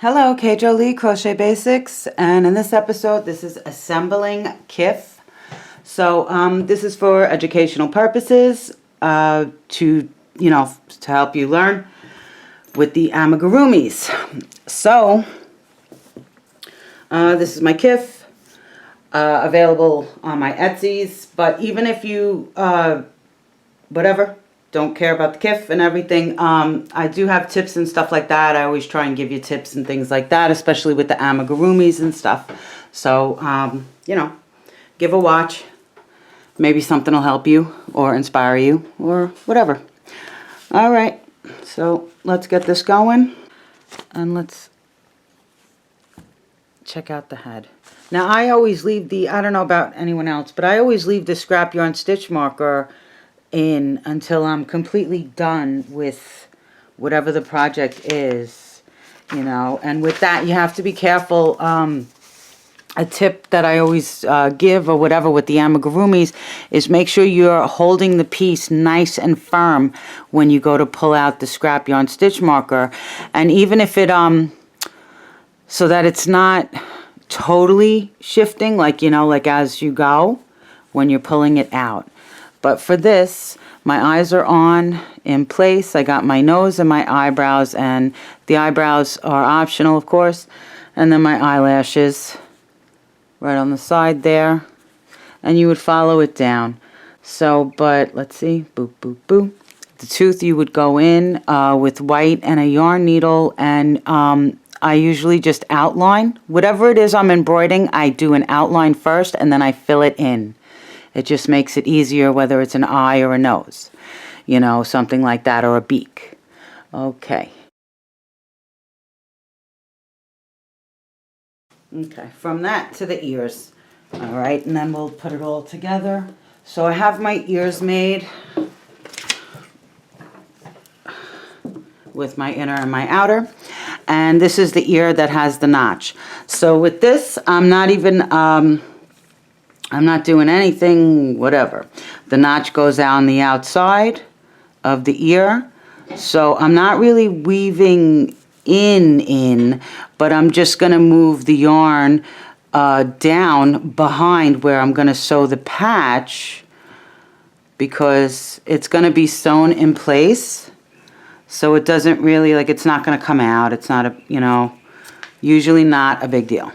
Hello, K.Jolie, Crochet Basics, and in this episode, this is assembling Kiff. So this is for educational purposes, to help you learn with the Amigurumis. So this is my Kiff, available on my Etsy's. But even if you don't care about the Kiff and everything, I do have tips and stuff like that. I always try and give you tips and things like that, especially with the Amigurumis and stuff. So, give a watch. Maybe something will help you or inspire you or whatever. All right, so let's get this going and let's check out the head. Now, I always leave I don't know about anyone else, but I always leave the scrap yarn stitch marker in until I'm completely done with whatever the project is, and with that you have to be careful. A tip that I always give or whatever with the Amigurumis is make sure you're holding the piece nice and firm when you go to pull out the scrap yarn stitch marker, and even if it so that it's not totally shifting, like as you go when you're pulling it out. But for this, my eyes are on in place. I got my nose and my eyebrows, and the eyebrows are optional, of course. And then my eyelashes right on the side there. And you would follow it down. So, but let's see, boop, boop, boop. The tooth you would go in with white and a yarn needle, and I usually just outline. Whatever it is I'm embroidering, I do an outline first, and then I fill it in. It just makes it easier, whether it's an eye or a nose, something like that, or a beak. Okay. Okay, from that to the ears. All right, and then we'll put it all together. So I have my ears made with my inner and my outer. And this is the ear that has the notch. So with this, I'm not doing anything, whatever. The notch goes on the outside of the ear. So I'm not really weaving in, but I'm just going to move the yarn down behind where I'm going to sew the patch, because it's going to be sewn in place. So it doesn't really, it's not going to come out. It's not usually not a big deal.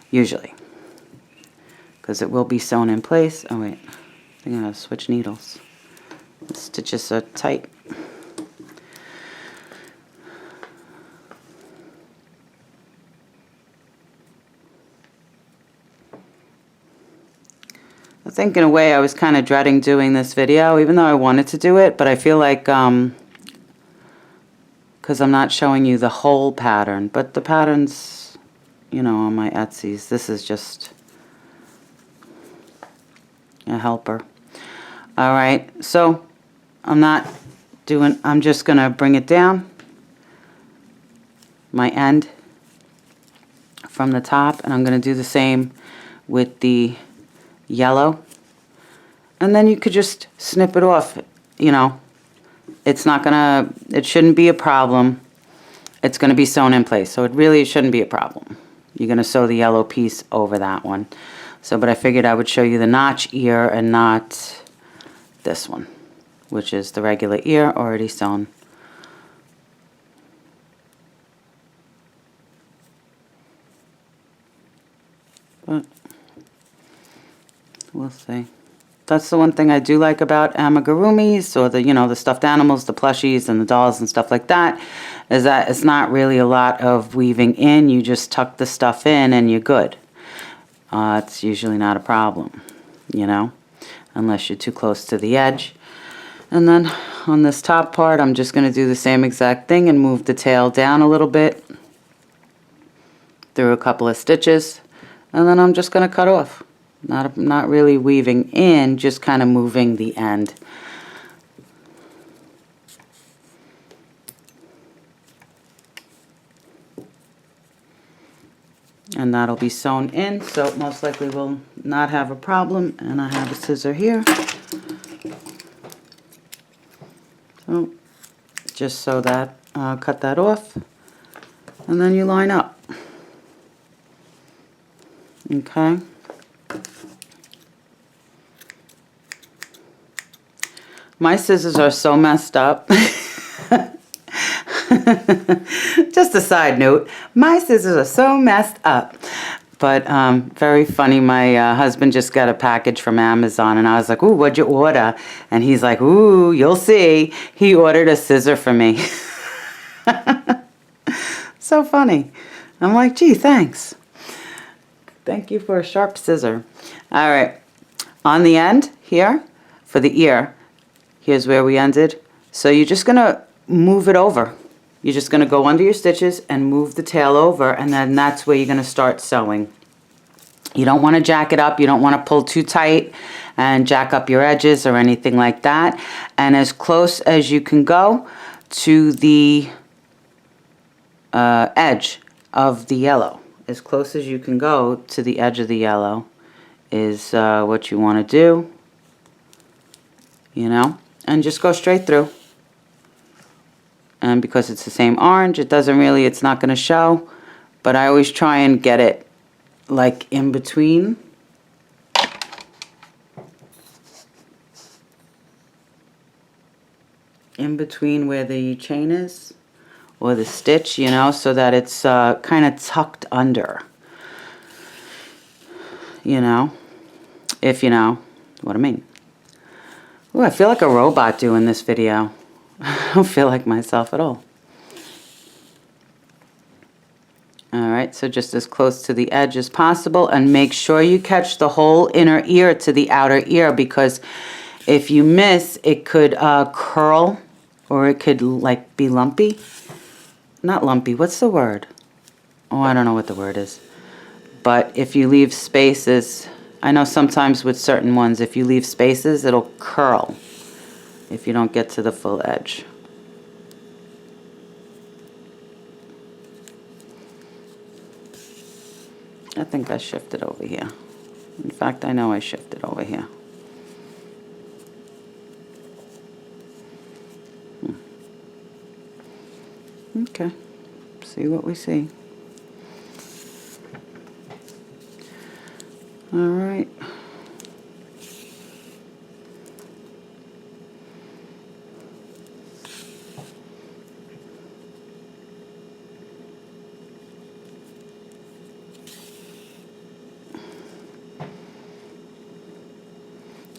Usually. Because it will be sewn in place. Oh wait, I think I'm going to switch needles. The stitches are tight. I think in a way I was kind of dreading doing this video, even though I wanted to do it, but I feel like, because I'm not showing you the whole pattern, but the patterns, on my Etsy's, this is just a helper. All right, so I'm just going to bring it down, my end from the top, and I'm going to do the same with the yellow. And then you could just snip it off, It's not going to, it shouldn't be a problem. It's going to be sewn in place, so it really shouldn't be a problem. You're going to sew the yellow piece over that one. So, but I figured I would show you the notch ear and not this one, which is the regular ear already sewn. But we'll see. That's the one thing I do like about Amigurumis, or the stuffed animals, the plushies and the dolls and stuff like that, is that it's not really a lot of weaving in. You just tuck the stuff in and you're good. It's usually not a problem, unless you're too close to the edge. And then on this top part, I'm just going to do the same exact thing and move the tail down a little bit through a couple of stitches, and then I'm just going to cut off. Not really weaving in, just kind of moving the end. And that'll be sewn in, so it most likely will not have a problem. And I have a scissor here. So just so that, cut that off. and then you line up. Okay. My scissors are so messed up. Just a side note, my scissors are so messed up. But very funny, my husband just got a package from Amazon, and I was like, ooh, what'd you order? And he's like, ooh, you'll see. He ordered a scissor for me. So funny. I'm like, gee, thanks. Thank you for a sharp scissor. All right. On the end here, for the ear, here's where we ended. So you're just going to move it over. You're just going to go under your stitches and move the tail over, and then that's where you're going to start sewing. You don't want to jack it up. You don't want to pull too tight and jack up your edges or anything like that. And as close as you can go to the edge of the yellow. As close as you can go to the edge of the yellow is what you want to do. You know, and just go straight through. And because it's the same orange, it doesn't really, it's not going to show. But I always try and get it like in between. In between where the chain is, or the stitch, you know, so that it's kind of tucked under. You know, if you know what I mean. Ooh, I feel like a robot doing this video. I don't feel like myself at all. Alright, so just as close to the edge as possible, and make sure you catch the whole inner ear to the outer ear, because if you miss, it could curl, or it could like be lumpy. Not lumpy, what's the word? Oh, I don't know what the word is. But if you leave spaces, I know sometimes with certain ones, if you leave spaces, it'll curl if you don't get to the full edge. I think I shifted over here. In fact, I know I shifted over here. Okay, see what we see. All right.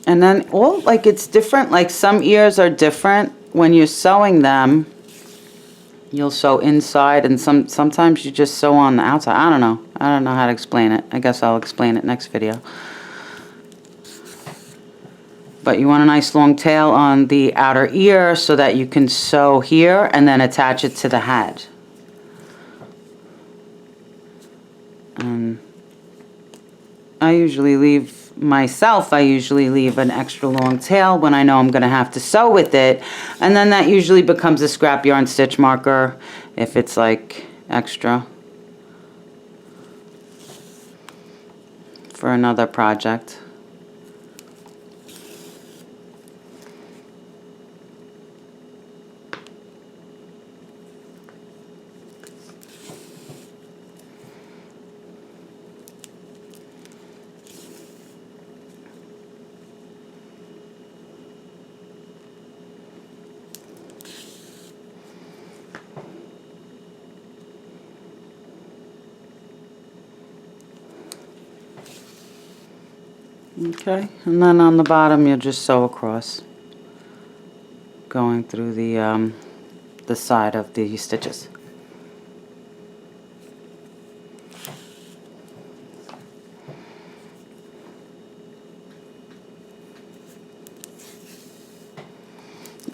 And then all, like, it's different, like some ears are different when you're sewing them. You'll sew inside, and sometimes you just sew on the outside. I don't know how to explain it. I guess I'll explain it next video. But you want a nice long tail on the outer ear so that you can sew here and then attach it to the head. And I usually leave an extra long tail when I know I'm going to have to sew with it, and then that usually becomes a scrap yarn stitch marker if it's like extra for another project. Okay, and then on the bottom you'll just sew across, going through the side of the stitches.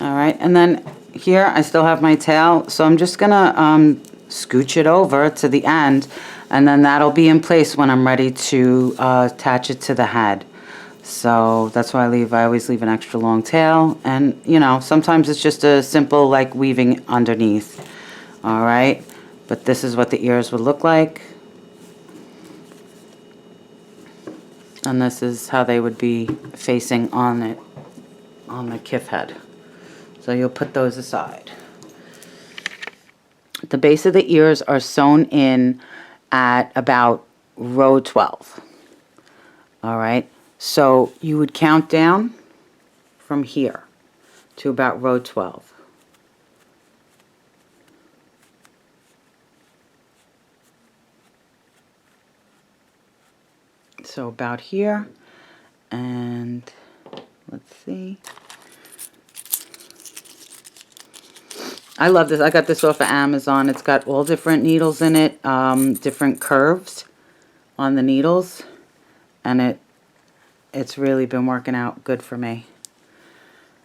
Alright, and then here I still have my tail, so I'm just gonna scooch it over to the end, and then that'll be in place when I'm ready to attach it to the head. So that's why I always leave an extra long tail, and you know, sometimes it's just a simple like weaving underneath. Alright, but this is what the ears would look like, and this is how they would be facing on the Kiff head. So you'll put those aside. The base of the ears are sewn in at about row 12. All right, so you would count down from here to about row 12. So about here, and let's see. I love this. I got this off of Amazon. It's got all different needles in it, different curves on the needles, and it's really been working out good for me.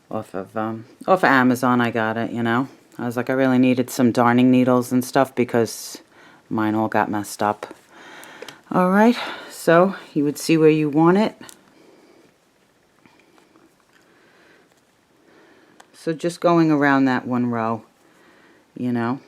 Off of Amazon, I got it. You know, I was like, I really needed some darning needles and stuff because mine all got messed up. All right, so you would see where you want it. So just going around that one row, you know.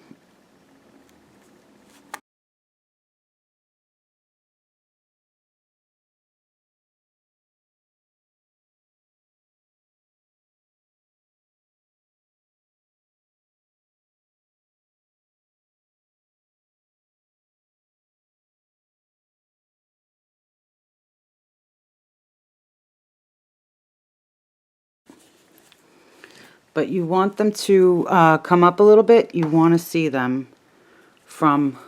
But you want them to come up a little bit. You want to see them from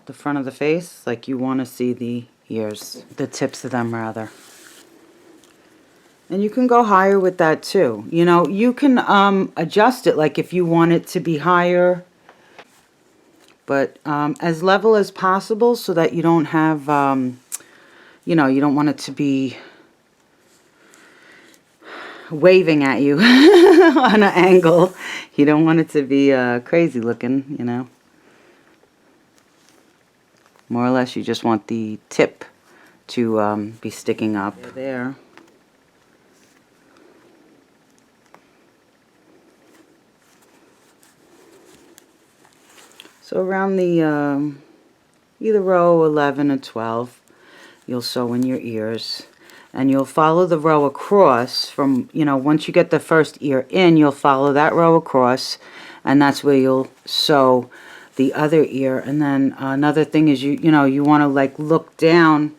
the front of the face. Like you want to see the ears, the tips of them rather. And you can go higher with that too. You know, you can adjust it like if you want it to be higher. But as level as possible so that you don't have, you know, you don't want it to be waving at you on an angle. You don't want it to be crazy looking, you know. More or less you just want the tip to be sticking up. There. So around the either row 11 or 12, you'll sew in your ears. And you'll follow the row across from, you know, once you get the first ear in, you'll follow that row across, and that's where you'll sew the other ear. And then another thing is you know, you want to like look down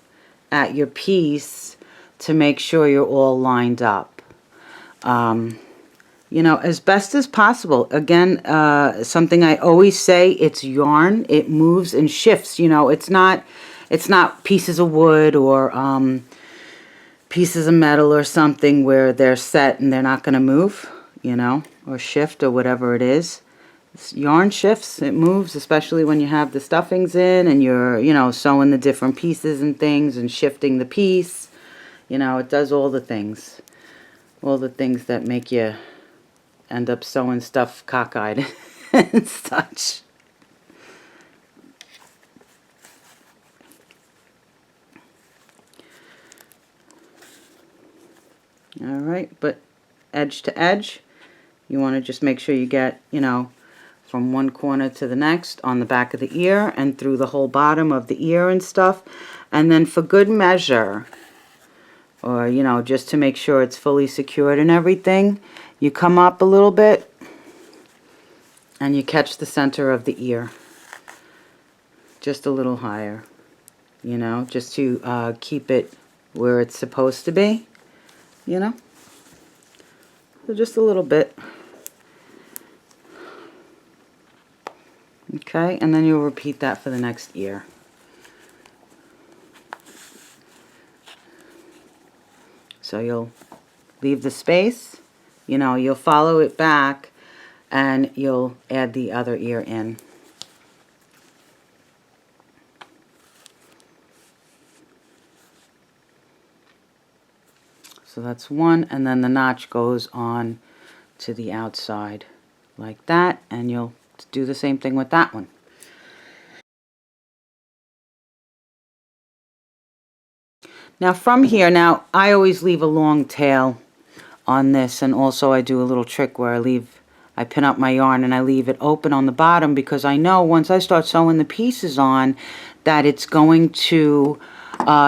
at your piece to make sure you're all lined up. You know, as best as possible. Again, something I always say, it's yarn. It moves and shifts, you know. It's not pieces of wood or pieces of metal or something where they're set and they're not going to move, you know, or shift or whatever it is. Yarn shifts, it moves, especially when you have the stuffings in and you're, you know, sewing the different pieces and things and shifting the piece. You know, it does all the things that make you end up sewing stuff cockeyed and such. Alright, but edge to edge, you want to just make sure you get, you know, from one corner to the next on the back of the ear and through the whole bottom of the ear and stuff. And then for good measure, or, you know, just to make sure it's fully secured and everything, you come up a little bit and you catch the center of the ear. Just a little higher, you know, just to keep it where it's supposed to be. You know, so just a little bit. Okay, and then you'll repeat that for the next ear. So you'll leave the space, you know, you'll follow it back and you'll add the other ear in. So that's one, and then the notch goes on to the outside like that, and you'll do the same thing with that one. Now from here, now I always leave a long tail on this, and also I do a little trick where I pin up my yarn and I leave it open on the bottom because I know once I start sewing the pieces on that it's going to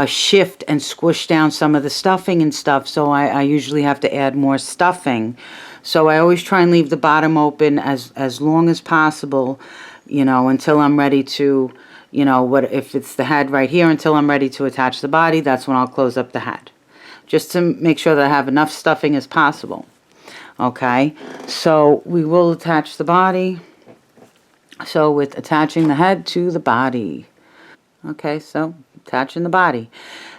shift and squish down some of the stuffing and stuff, so I usually have to add more stuffing. So I always try and leave the bottom open as long as possible you know, until I'm ready to, you know, what if it's the head right here, until I'm ready to attach the body, that's when I'll close up the head. Just to make sure that I have enough stuffing as possible. Okay, so we will attach the body. So with attaching the head to the body. Okay, so attaching the body.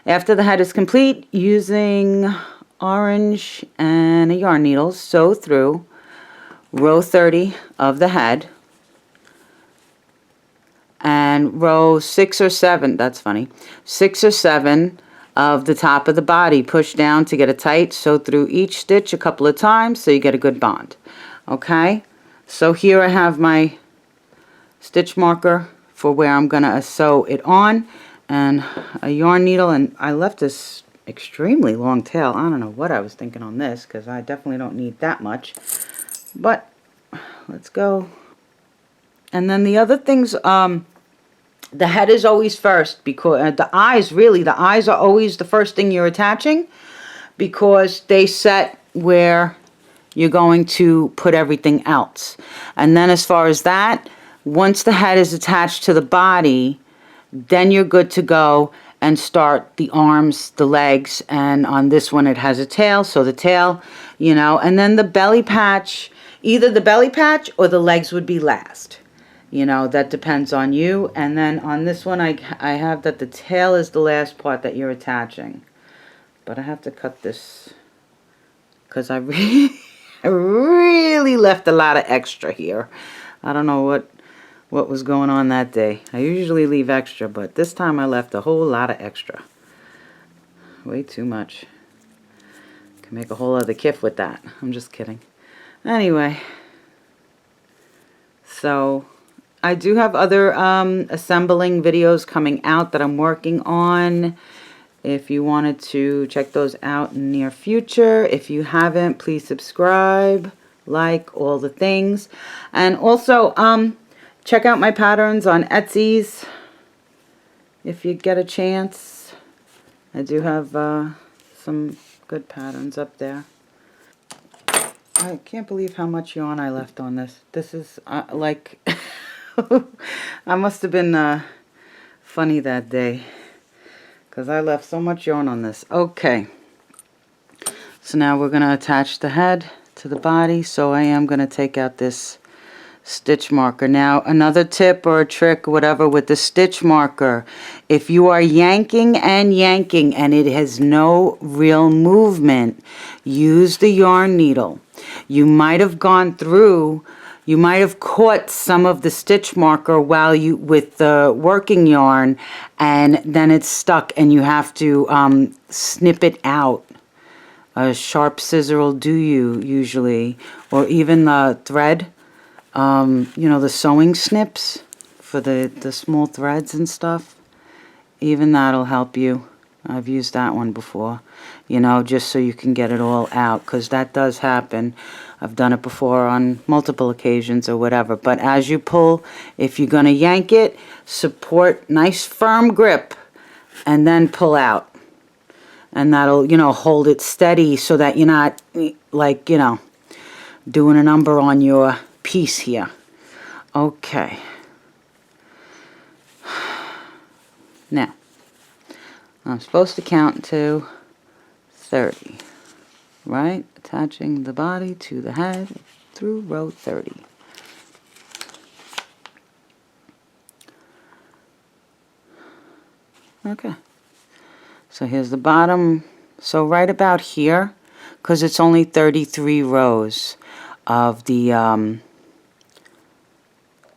After the head is complete, using orange and a yarn needle, sew through row 30 of the head and row 6 or 7, that's funny, 6 or 7 of the top of the body. Push down to get it tight, sew through each stitch a couple of times so you get a good bond. Okay, so here I have my stitch marker for where I'm gonna sew it on, and a yarn needle, and I left this extremely long tail. I don't know what I was thinking on this, because I definitely don't need that much, but let's go. And then the other things, the head is always first, because the eyes are always the first thing you're attaching, because they set where you're going to put everything else. And then as far as that, once the head is attached to the body, then you're good to go and start the arms, the legs, and on this one it has a tail, so the tail, you know, and then the belly patch, either the belly patch or the legs would be last. You know, that depends on you. And then on this one I have that the tail is the last part that you're attaching. But I have to cut this because I really left a lot of extra here. I don't know what was going on that day. I usually leave extra, but this time I left a whole lot of extra. Way too much. Can make a whole other kiff with that. I'm just kidding. Anyway, so I do have other assembling videos coming out that I'm working on. If you wanted to check those out in the near future. If you haven't, please subscribe, like, all the things. And also, check out my patterns on Etsy's if you get a chance. I do have some good patterns up there. I can't believe how much yarn I left on this. This is like, I must have been funny that day, because I left so much yarn on this. Okay, so now we're going to attach the head to the body. So I am going to take out this stitch marker. Now another tip or a trick, whatever, with the stitch marker, if you are yanking and it has no real movement, use the yarn needle. You might have gone through, you might have caught some of the stitch marker while you with the working yarn, and then it's stuck and you have to snip it out. A sharp scissor will do you usually, or even the thread. You know, the sewing snips for the small threads and stuff. Even that'll help you. I've used that one before, you know, just so you can get it all out, because that does happen. I've done it before on multiple occasions or whatever. But as you pull, if you're going to yank it, support, nice firm grip, and then pull out. And that'll, you know, hold it steady so that you're not, like, you know, doing a number on your piece here. Okay. Now, I'm supposed to count to 30, right? Attaching the body to the head through row 30. Okay. So here's the bottom. So right about here, because it's only 33 rows of the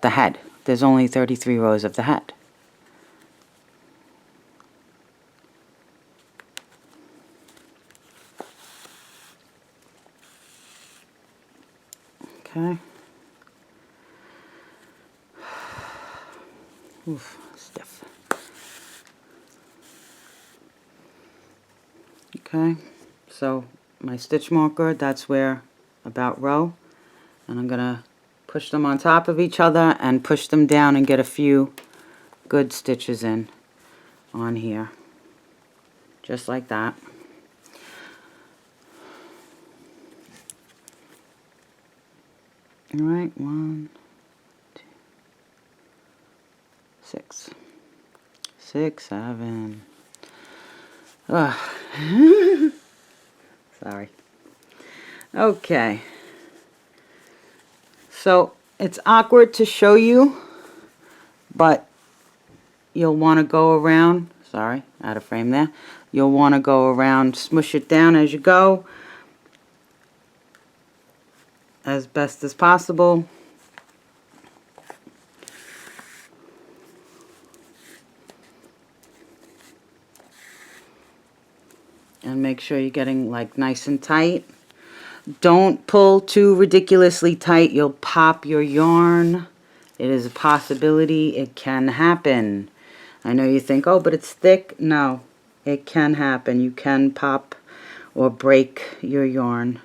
head. There's only 33 rows of the head. Okay. Oof, stiff. Okay, so my stitch marker, that's where, about row, and I'm gonna push them on top of each other and push them down and get a few good stitches in on here, just like that. All right, 1, 2, 6, 6, 7. Ugh. Sorry. Okay. So it's awkward to show you, but you'll want to go around. Sorry, out of frame there. You'll want to go around, smush it down as you go, as best as possible. And make sure you're getting like nice and tight. Don't pull too ridiculously tight. You'll pop your yarn. It is a possibility. It can happen. I know you think, oh, but it's thick. No, it can happen. You can pop or break your yarn.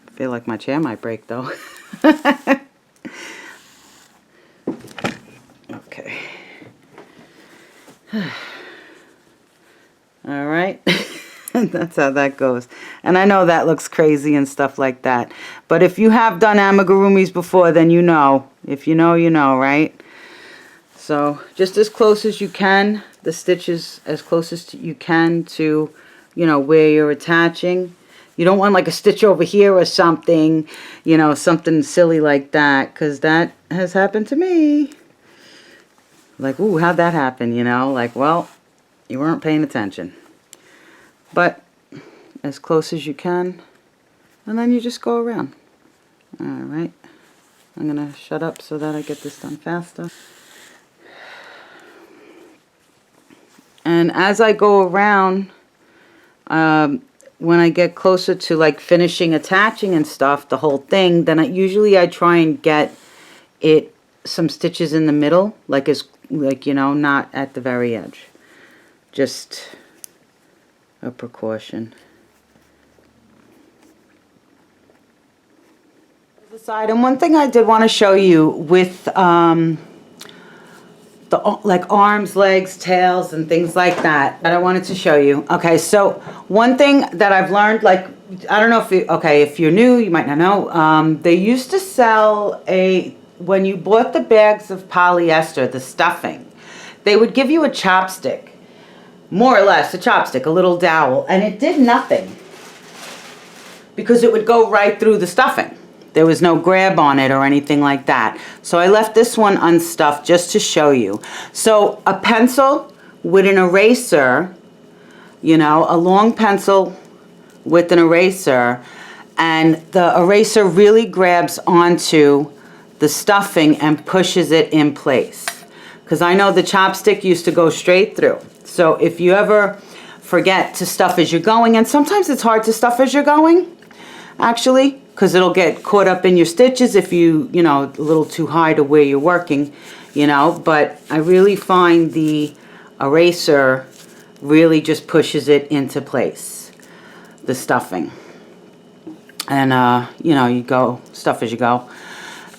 I feel like my chair might break though. Okay. All right. That's how that goes. And I know that looks crazy and stuff like that. But if you have done amigurumis before, then you know. If you know, you know, right? So just as close as you can, the stitches as close as you can to, you know, where you're attaching. You don't want like a stitch over here or something, you know, something silly like that, because that has happened to me. Like, ooh, how'd that happen, you know? Like, well, you weren't paying attention. But as close as you can, and then you just go around. All right. I'm going to shut up so that I get this done faster. And as I go around, when I get closer to like finishing attaching and stuff, the whole thing, then usually I try and get it some stitches in the middle, like you know, not at the very edge. Just a precaution. Aside, and one thing I did want to show you with the like arms, legs, tails, and things like that I wanted to show you. Okay, so one thing that I've learned, like, I don't know if you, okay, if you're new, you might not know, they used to sell when you bought the bags of polyester, the stuffing, they would give you a chopstick, more or less a chopstick, a little dowel, and it did nothing because it would go right through the stuffing. There was no grab on it or anything like that. So I left this one unstuffed just to show you. So a pencil with an eraser, you know, a long pencil with an eraser, and the eraser really grabs onto the stuffing and pushes it in place. Because I know the chopstick used to go straight through. So if you ever forget to stuff as you're going, and sometimes it's hard to stuff as you're going, actually, because it'll get caught up in your stitches if you know, a little too high to where you're working, you know, but I really find the eraser really just pushes it into place, the stuffing. And, you know, you go, stuff as you go.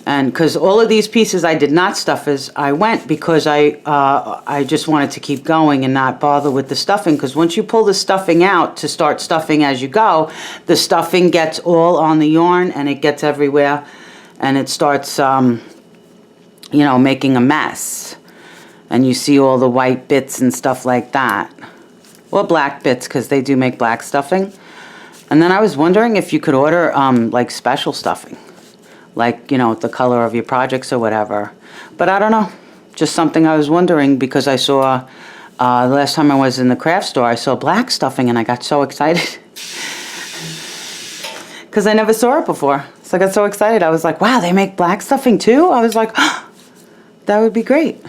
And because all of these pieces I did not stuff as I went, because I just wanted to keep going and not bother with the stuffing, because once you pull the stuffing out to start stuffing as you go, the stuffing gets all on the yarn and it gets everywhere, and it starts you know, making a mess, and you see all the white bits and stuff like that, or black bits, because they do make black stuffing. And then I was wondering if you could order like special stuffing, like, you know, the color of your projects or whatever. But I don't know, just something I was wondering, because I saw, the last time I was in the craft store, I saw black stuffing and I got so excited. Because I never saw it before. So I got so excited. I was like, wow, they make black stuffing too? I was like, oh, that would be great.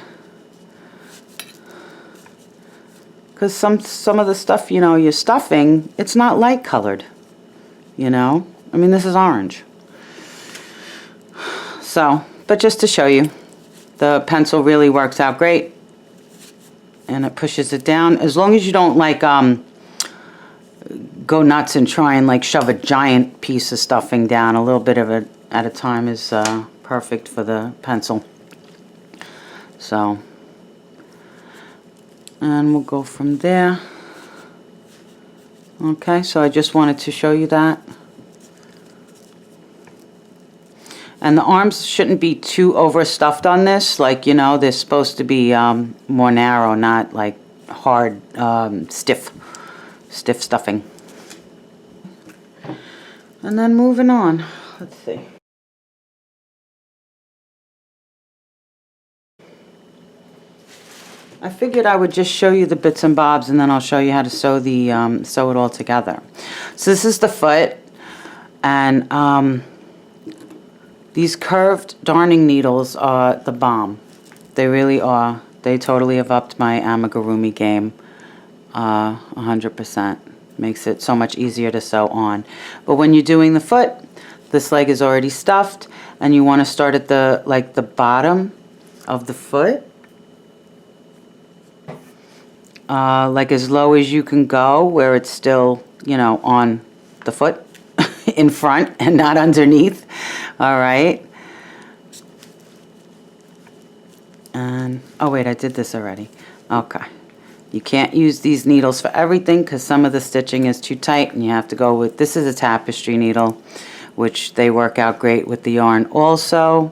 Because some of the stuff, you know, you're stuffing, it's not light colored, you know? I mean, this is orange. So, but just to show you, the pencil really works out great, and it pushes it down. As long as you don't like go nuts and try and like shove a giant piece of stuffing down, a little bit of it at a time is perfect for the pencil. So, and we'll go from there. Okay, so I just wanted to show you that. And the arms shouldn't be too overstuffed on this. Like, you know, they're supposed to be more narrow, not like hard, stiff stuffing. And then moving on, let's see. I figured I would just show you the bits and bobs, and then I'll show you how to sew the sew it all together. So this is the foot, and these curved darning needles are the bomb. They really are. They totally have upped my amigurumi game 100%. Makes it so much easier to sew on. But when you're doing the foot, this leg is already stuffed, and you want to start at the bottom of the foot, like as low as you can go, where it's still, you know, on the foot in front and not underneath. All right. And oh wait, I did this already. Okay. You can't use these needles for everything because some of the stitching is too tight, and you have to go with, this is a tapestry needle, which they work out great with the yarn also,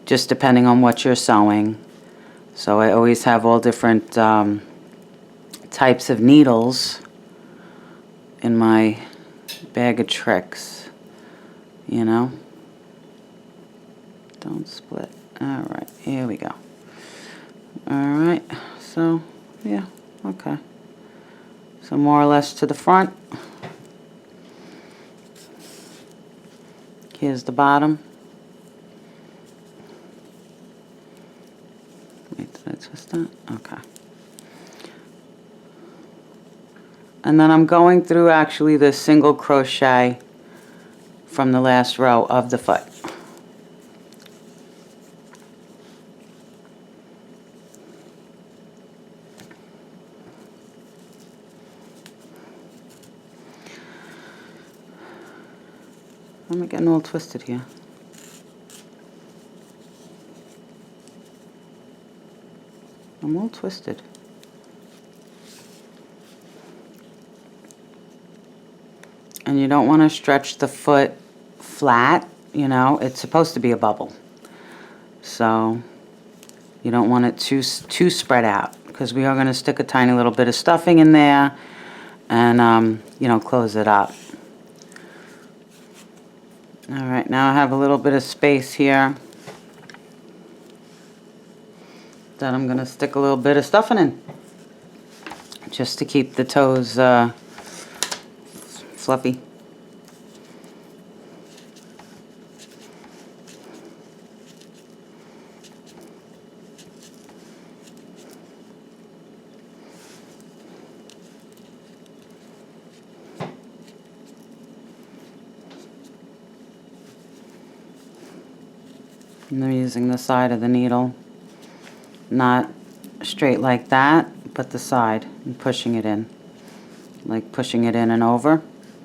just depending on what you're sewing. So I always have all different types of needles in my bag of tricks, you know. Don't split. All right, here we go. All right, so yeah, okay. So more or less to the front. Here's the bottom. Wait, did I twist that? Okay. And then I'm going through actually the single crochet from the last row of the foot. I'm getting all twisted here. I'm all twisted. And you don't want to stretch the foot flat, you know, it's supposed to be a bubble. So you don't want it too spread out, because we are going to stick a tiny little bit of stuffing in there and, you know, close it up. All right, now I have a little bit of space here that I'm going to stick a little bit of stuffing in, just to keep the toes fluffy. And I'm using the side of the needle, not straight like that, but the side, and pushing it in, like pushing it in and over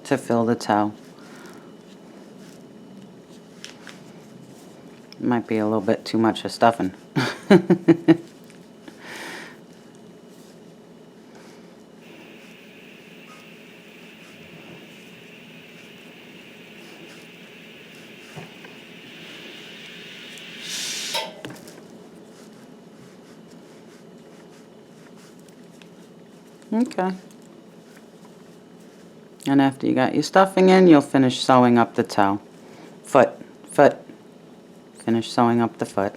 to fill the toe. Might be a little bit too much of stuffing. Okay. And after you got your stuffing in, you'll finish sewing up the toe. Foot. Finish sewing up the foot.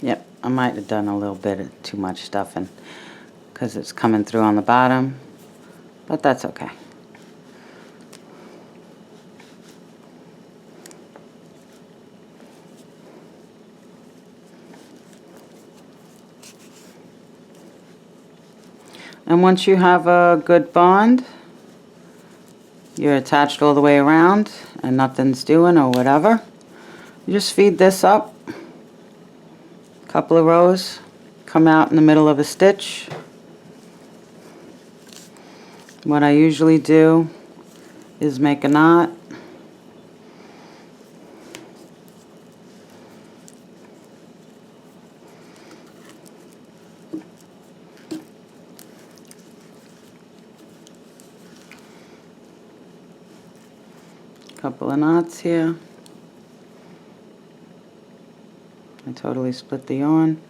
Yep, I might have done a little bit of too much stuffing because it's coming through on the bottom, but that's okay. And once you have a good bond, you're attached all the way around and nothing's doing or whatever, you just feed this up, a couple of rows, come out in the middle of a stitch. What I usually do is make a knot. Couple of knots here. I totally split the yarn.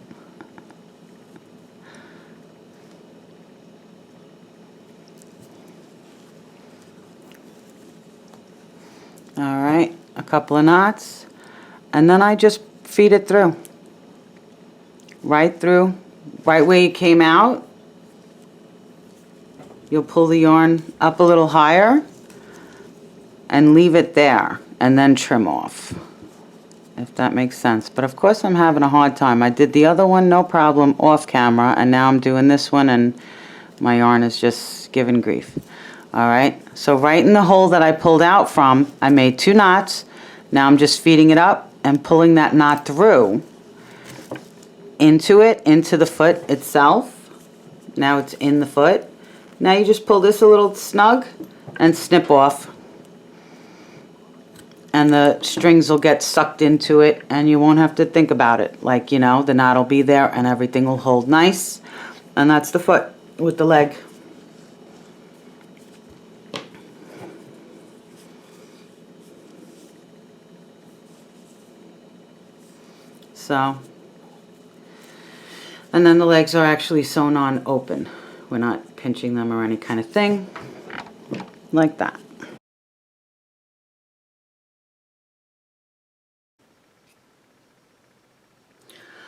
Alright, a couple of knots, and then I just feed it through. Right through, right where you came out. You'll pull the yarn up a little higher and leave it there, and then trim off, if that makes sense. But of course I'm having a hard time. I did the other one no problem off camera, and now I'm doing this one and my yarn is just giving grief. Alright, so right in the hole that I pulled out from, I made 2 knots. Now I'm just feeding it up and pulling that knot through into it, into the foot itself. Now it's in the foot. Now you just pull this a little snug and snip off. And the strings will get sucked into it and you won't have to think about it. Like, you know, the knot will be there and everything will hold nice. And that's the foot with the leg. So, and then the legs are actually sewn on open. We're not pinching them or any kind of thing, like that.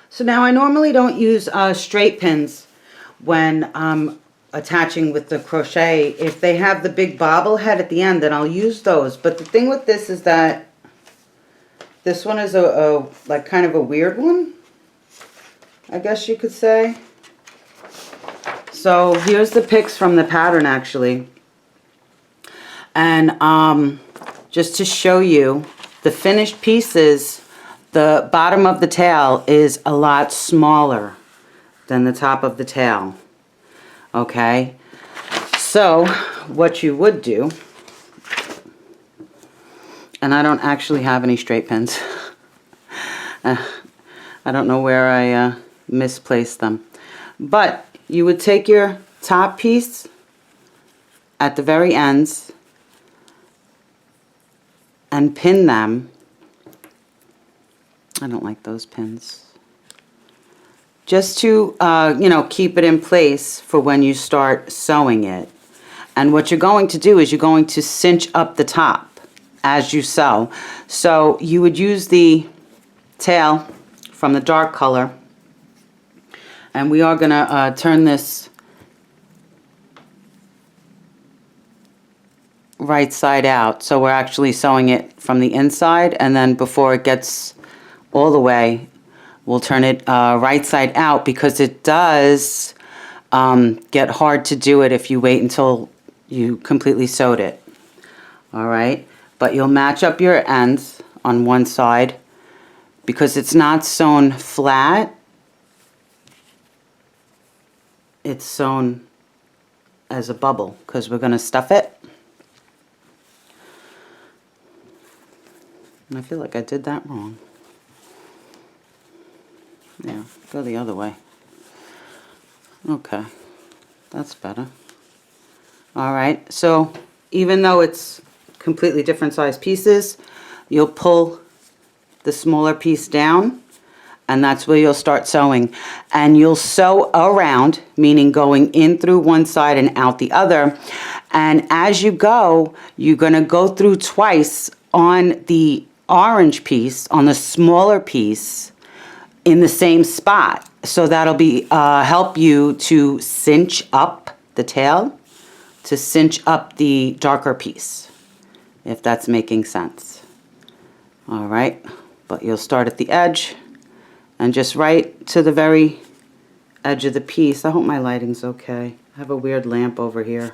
So now I normally don't use straight pins when attaching with the crochet. If they have the big bobble head at the end, then I'll use those. But the thing with this is that this one is a like kind of a weird one, I guess you could say. So here's the pics from the pattern actually. And just to show you the finished pieces, the bottom of the tail is a lot smaller than the top of the tail. Okay, so what you would do, and I don't actually have any straight pins. I don't know where I misplaced them. But you would take your top piece at the very ends and pin them. I don't like those pins. Just to, you know, keep it in place for when you start sewing it. And what you're going to do is you're going to cinch up the top as you sew. So you would use the tail from the dark color, and we are going to turn this right side out. So we're actually sewing it from the inside, and then before it gets all the way, we'll turn it right side out, because it does get hard to do it if you wait until you completely sewed it. All right, but you'll match up your ends on one side because it's not sewn flat. It's sewn as a bubble because we're going to stuff it. And I feel like I did that wrong. Yeah, go the other way. Okay, that's better. All right, so even though it's completely different size pieces, you'll pull the smaller piece down, and that's where you'll start sewing. And you'll sew around, meaning going in through one side and out the other. And as you go, you're going to go through twice on the orange piece, on the smaller piece, in the same spot. So that'll be help you to cinch up the tail, to cinch up the darker piece, if that's making sense. All right, but you'll start at the edge and just right to the very edge of the piece. I hope my lighting's okay. I have a weird lamp over here.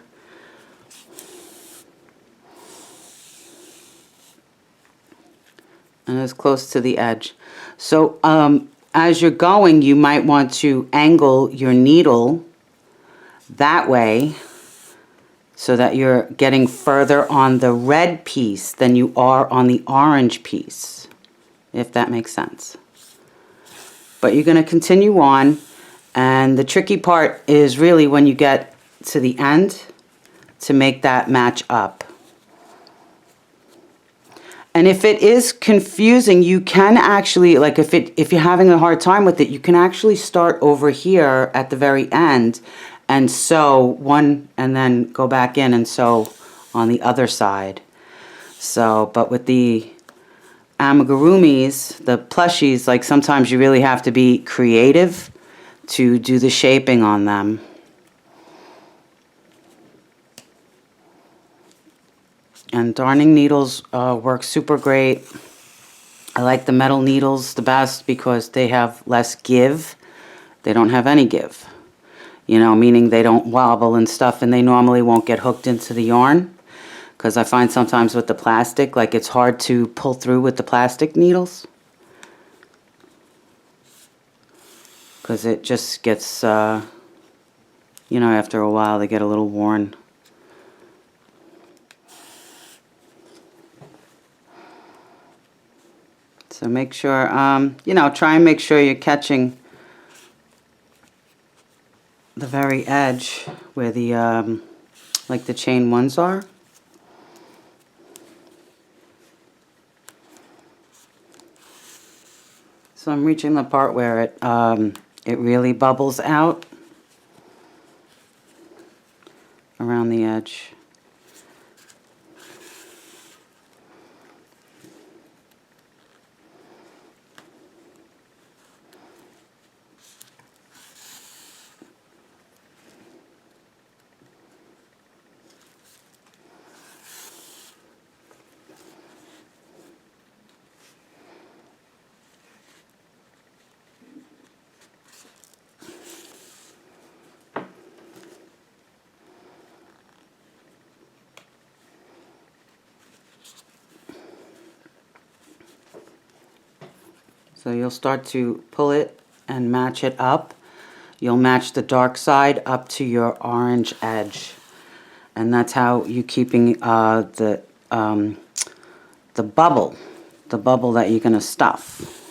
and as close to the edge. So as you're going, you might want to angle your needle that way so that you're getting further on the red piece than you are on the orange piece, if that makes sense. But you're going to continue on, and the tricky part is really when you get to the end to make that match up. And if it is confusing, you can actually, like if you're having a hard time with it, you can actually start over here at the very end and sew one and then go back in and sew on the other side. So, but with the amigurumis, the plushies, like sometimes you really have to be creative to do the shaping on them. And darning needles work super great. I like the metal needles the best because they have less give. They don't have any give. You know, meaning they don't wobble and stuff, and they normally won't get hooked into the yarn. Because I find sometimes with the plastic, like it's hard to pull through with the plastic needles. Because it just gets, you know, after a while they get a little worn. So make sure, you know, try and make sure you're catching the very edge where the, like the chain ones are. So I'm reaching the part where it really bubbles out around the edge. So you'll start to pull it and match it up. You'll match the dark side up to your orange edge. And that's how you're keeping the bubble that you're going to stuff.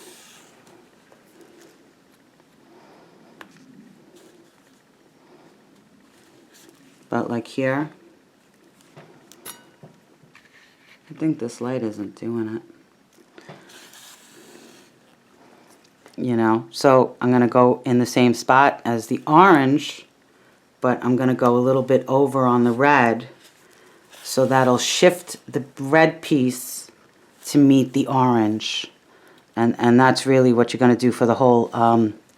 But like here, I think this light isn't doing it. You know, so I'm going to go in the same spot as the orange, but I'm going to go a little bit over on the red, so that'll shift the red piece to meet the orange. And that's really what you're going to do for the whole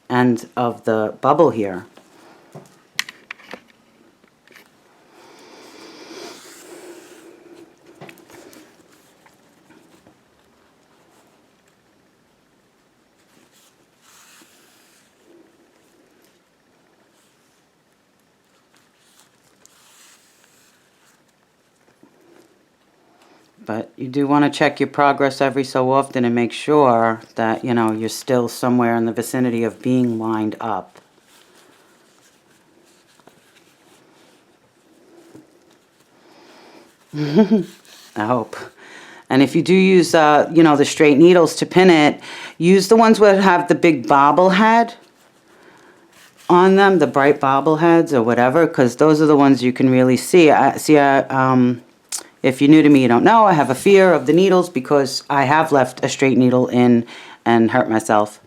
end of the bubble here. But you do want to check your progress every so often and make sure that, you know, you're still somewhere in the vicinity of being lined up. I hope. And if you do use, you know, the straight needles to pin it, use the ones that have the big bobble head on them, the bright bobble heads or whatever, because those are the ones you can really see. If you're new to me, you don't know, I have a fear of the needles because I have left a straight needle in and hurt myself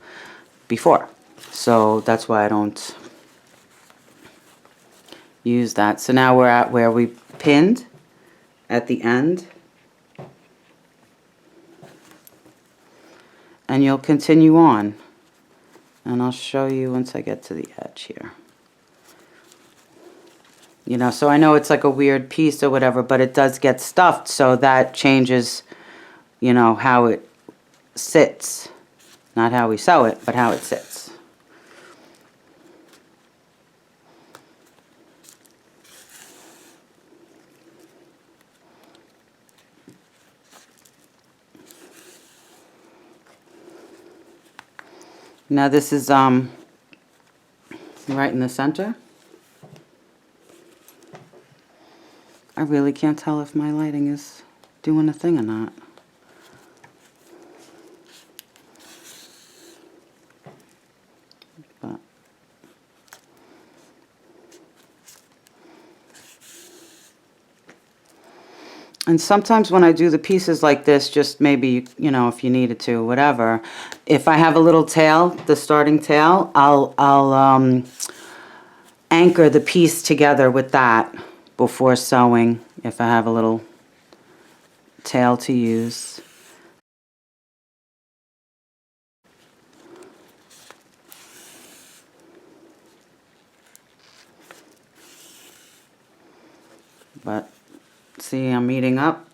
before. So that's why I don't use that. So now we're at where we pinned at the end. And you'll continue on. And I'll show you once I get to the edge here. You know, so I know it's like a weird piece or whatever, but it does get stuffed, so that changes, you know, how it sits. Not how we sew it, but how it sits. Now this is right in the center. I really can't tell if my lighting is doing a thing or not. But and sometimes when I do the pieces like this, just maybe, you know, if you needed to, whatever, if I have a little tail, the starting tail, I'll anchor the piece together with that before sewing, if I have a little tail to use. But see, I'm meeting up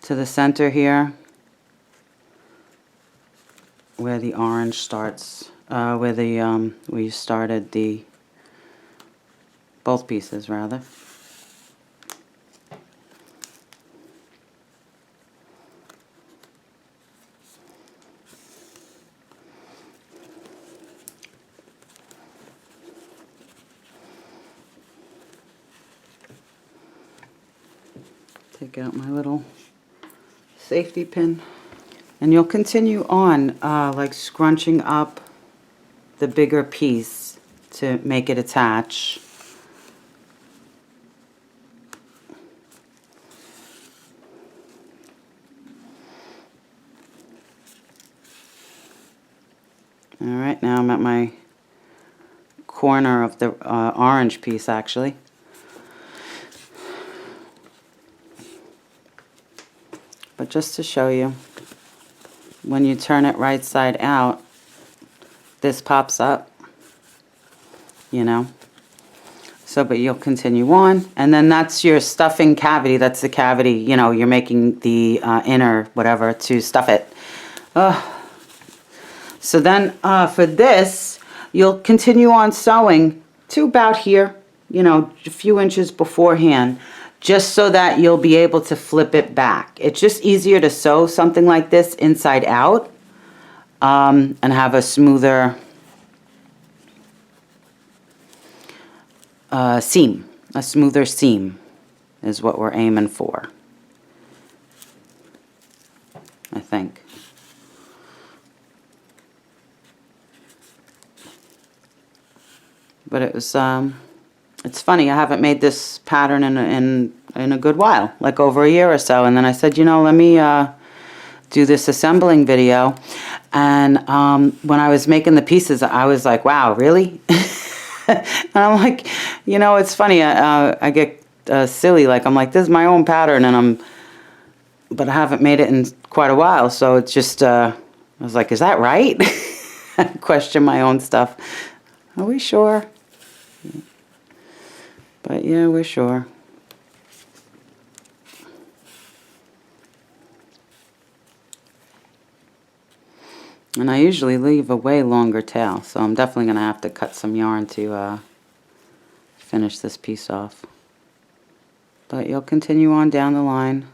to the center here where the orange starts, where the we started the both pieces rather. Take out my little safety pin. And you'll continue on like scrunching up the bigger piece to make it attach. Alright, now I'm at my corner of the orange piece actually. But just to show you, when you turn it right side out, this pops up, you know. So, but you'll continue on, and then that's your stuffing cavity. That's the cavity, you know, you're making the inner whatever to stuff it. So then for this, you'll continue on sewing to about here, you know, a few inches beforehand, just so that you'll be able to flip it back. It's just easier to sew something like this inside out and have a smoother seam. A smoother seam is what we're aiming for, I think. But it was it's funny, I haven't made this pattern in a good while, like over a year or so, and then I said, you know, let me do this assembling video. And when I was making the pieces, I was like, wow, really? And I'm like, you know, it's funny, I get silly, like I'm like, this is my own pattern, and but I haven't made it in quite a while, so it's just I was like, is that right? I question my own stuff. Are we sure? But yeah, we're sure. And I usually leave a way longer tail, so I'm definitely going to have to cut some yarn to finish this piece off. But you'll continue on down the line.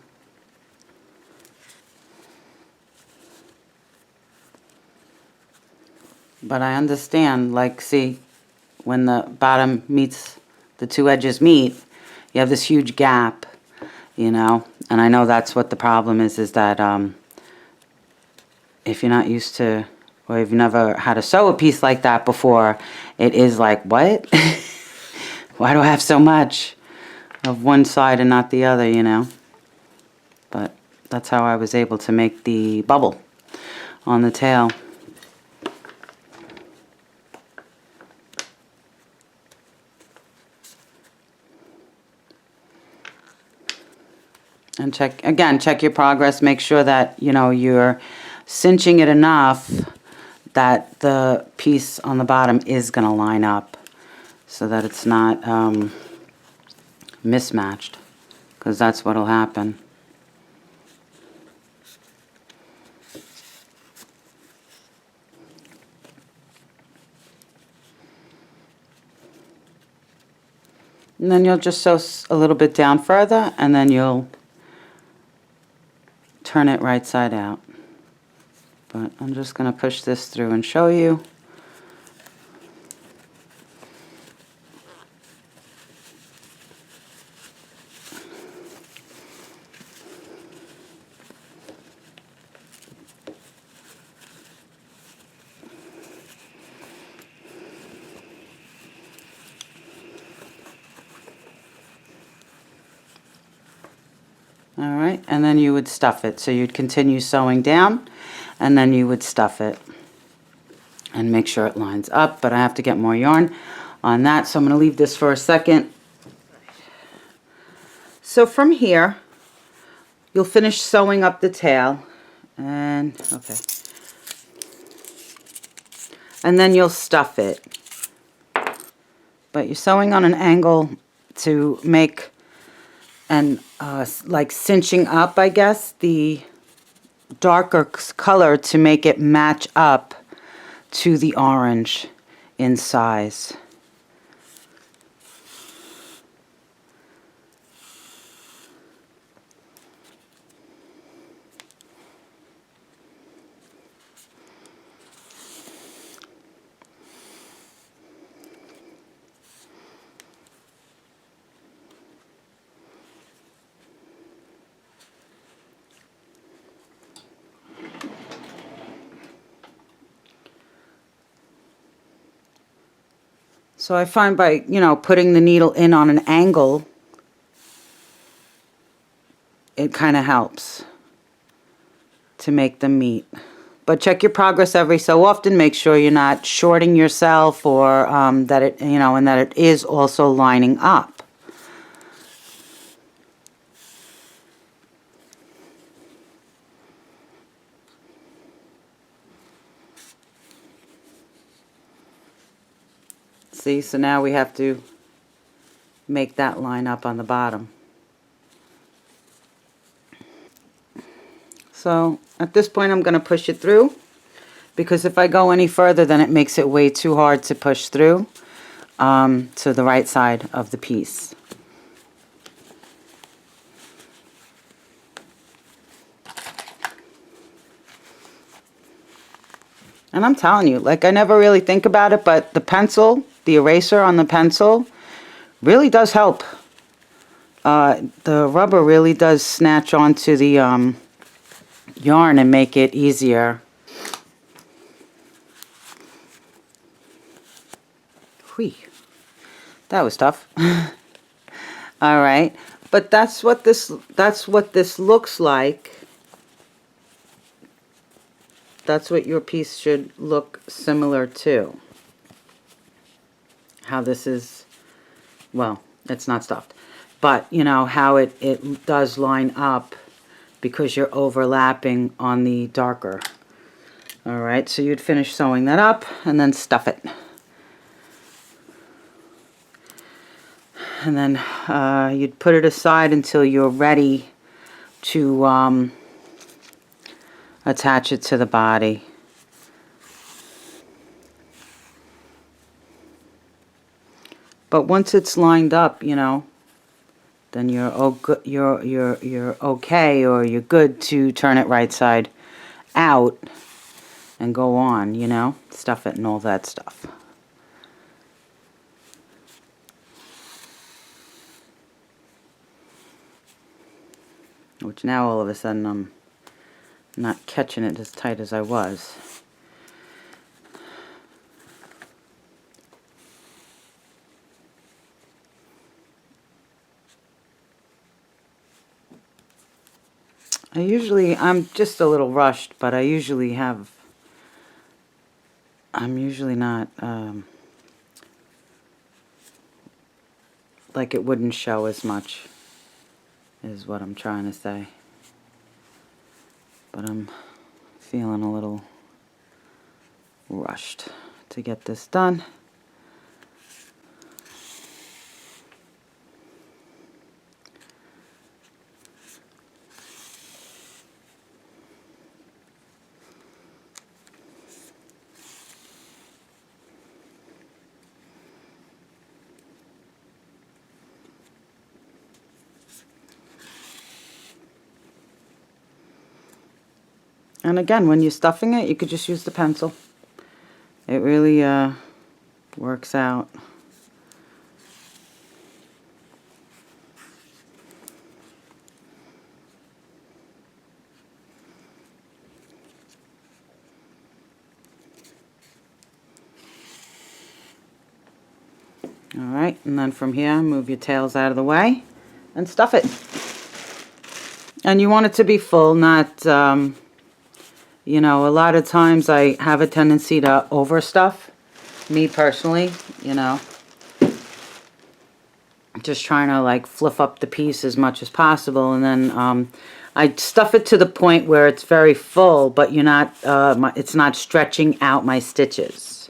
But I understand, like, see, when the bottom meets, the two edges meet, you have this huge gap, you know, and I know that's what the problem is that if you're not used to, or if you've never had to sew a piece like that before, it is like, what? Why do I have so much of one side and not the other, you know? But that's how I was able to make the bubble on the tail. And check your progress. Make sure that, you know, you're cinching it enough that the piece on the bottom is going to line up so that it's not mismatched, because that's what will happen. And then you'll just sew a little bit down further, and then you'll turn it right side out. but I'm just going to push this through and show you. Alright, and then you would stuff it. So you'd continue sewing down, and then you would stuff it. And make sure it lines up, but I have to get more yarn on that, so I'm going to leave this for a second. So from here, you'll finish sewing up the tail, and, okay. And then you'll stuff it. But you're sewing on an angle to make and like cinching up, I guess, the darker color to make it match up to the orange in size. So I find by, putting the needle in on an angle, it kind of helps to make them meet. But check your progress every so often. Make sure you're not shorting yourself, or that it, and that it is also lining up. See, so now we have to make that line up on the bottom. So at this point I'm going to push it through, because if I go any further then it makes it way too hard to push through to the right side of the piece. And I'm telling you, like, I never really think about it, but the pencil, the eraser on the pencil, really does help. The rubber really does snatch onto the yarn and make it easier. Whee. That was tough. All right, but that's what this looks like. That's what your piece should look similar to. How this is, well, it's not stuffed, but how it does line up because you're overlapping on the darker. All right, so you'd finish sewing that up and then stuff it. And then you'd put it aside until you're ready to attach it to the body. But once it's lined up, then you're okay, or you're good to turn it right side out and go on, stuff it and all that stuff. Which now all of a sudden I'm not catching it as tight as I was. I'm just a little rushed, but I'm usually not, like it wouldn't show as much, is what I'm trying to say. But I'm feeling a little rushed to get this done. And again, when you're stuffing it, you could just use the pencil. It really works out. Alright, and then from here, move your tails out of the way and stuff it. And you want it to be full, not, you know, a lot of times I have a tendency to overstuff, me personally, you know. Just trying to like fluff up the piece as much as possible, and then I stuff it to the point where it's very full, but you're not, it's not stretching out my stitches.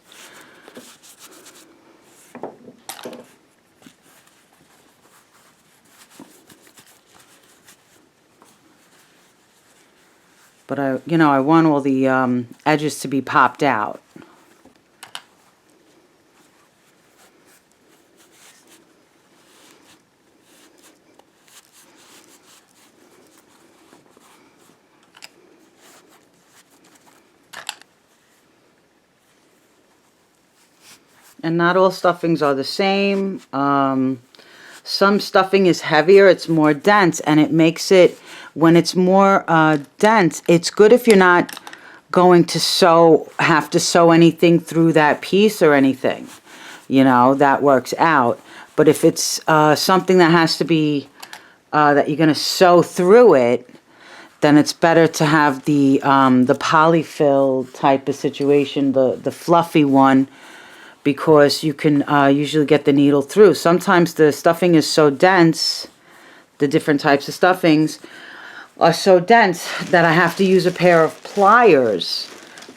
But I want all the edges to be popped out. And not all stuffings are the same. Some stuffing is heavier, it's more dense, and it makes it, when it's more dense, it's good if you're not going to have to sew anything through that piece or anything. You know, that works out. But if it's something that has to be, that you're going to sew through it, then it's better to have the polyfill type of situation, the fluffy one, because you can usually get the needle through. Sometimes the stuffing is so dense, the different types of stuffings are so dense that I have to use a pair of pliers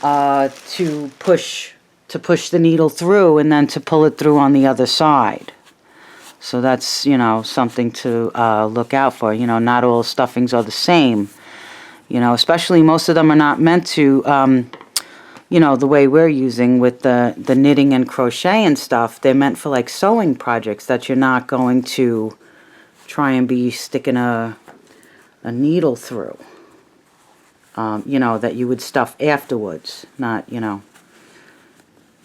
to push the needle through, and then to pull it through on the other side. So that's, you know, something to look out for. You know, not all stuffings are the same. You know, especially most of them are not meant to, you know, the way we're using with the knitting and crochet and stuff. They're meant for like sewing projects that you're not going to try and be sticking a needle through. You know, that you would stuff afterwards, not, you know,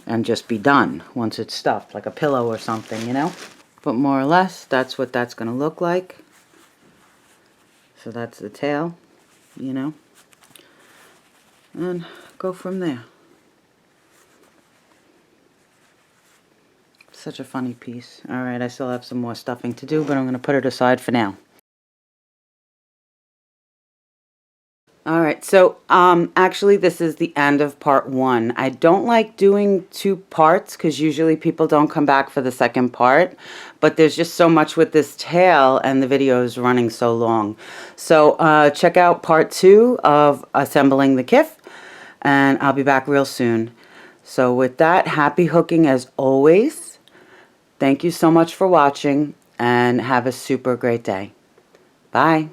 and just be done once it's stuffed, like a pillow or something, you know. But more or less, that's what that's going to look like. So that's the tail, you know, and go from there. Such a funny piece. Alright, I still have some more stuffing to do, but I'm going to put it aside for now. Alright, so actually this is the end of part 1. I don't like doing 2 parts because usually people don't come back for the second part, but there's just so much with this tail and the video is running so long. So check out part 2 of assembling the Kiff, and I'll be back real soon. So with that, happy hooking as always. Thank you so much for watching, and have a super great day. Bye.